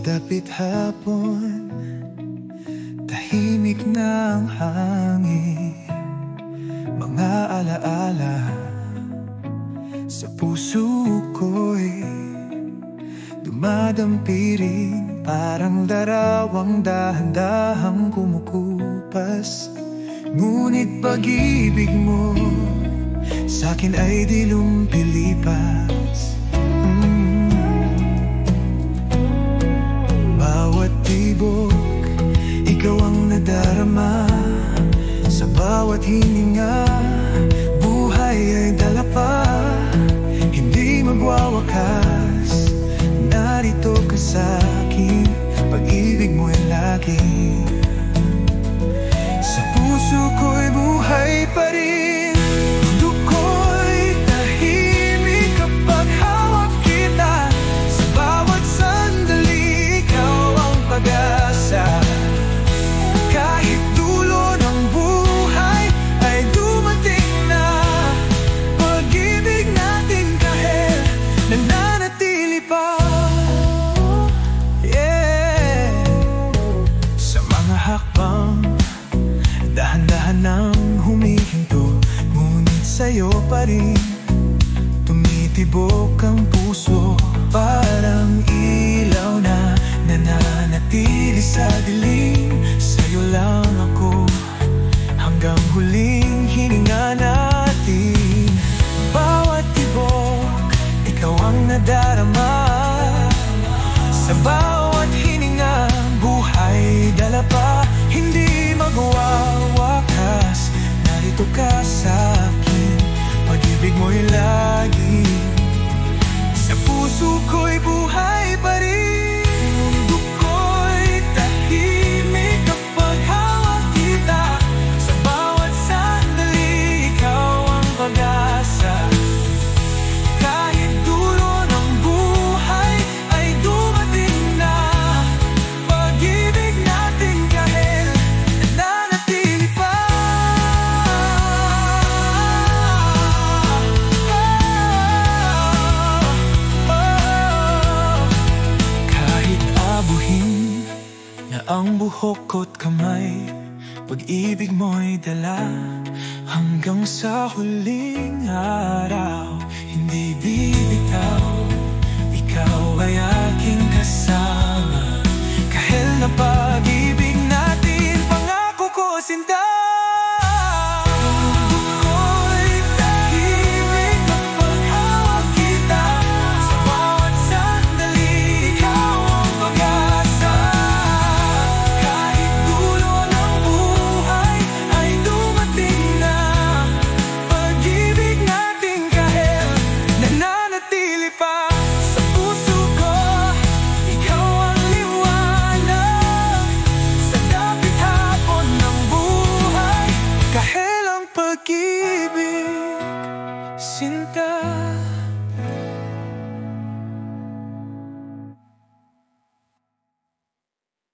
dapit hapon, tahimik na ang hangin. Mga alaala sa puso ko'y dumadampi rin, parang darawang dahan-dahang kumukupas. Ngunit pag-ibig mo sa'kin ay di lumpilipas. Bawat tibok, ikaw ang nadarama. Sa bawat hininga, buhay ay dala pa. Hindi magwawakas, narito ka sa'kin. Pag-ibig mo'y lagi sa puso ko'y buhay pa rin. Mundo ko'y tahimik kapag hawak kita. Sa bawat sandali, ikaw ang pag-asa. Kahit dulo ng buhay ay dumating na, pag-ibig natin kahit nananatili pa. Yeah. Sa mga hakbang, dahan-dahan nang humihinto, ngunit sa'yo pa rin tumitibok ang puso. Parang ilaw na nananatili sa dilim. Sa'yo lang ako hanggang huling hininga natin. Bawat tibok, ikaw ang nadarama. Sa bawat hininga, buhay dala pa. Hindi magwawakas, narito ka sa'kin. Pag-ibig mo'y lagi sa puso ko'y buhay pa rin. Mundo ko'y tahimik kapag hawak kita. Sa bawat sandali, ikaw ang pag-asa. Kahit dulo ng buhay ay dumating na, pag-ibig natin kahit nananatili pa. Kahit abuhin na ang buhok ko't kamay, pag-ibig mo'y dala hanggang sa huling araw. Hindi bibitaw, ikaw ay aking kasama. Kahit na pag-ibig natin, pangako ko sinta. Mundo ko'y tahimik kapag hawak kita. Sa bawat sandali, ikaw ang pag-asa. Kahit dulo ng buhay ay dumating na, pag-ibig natin kahit nananatili pa. Sa puso ko, ikaw ang liwanag. Sa dapit hapon ng buhay, kahit ang pag-ibig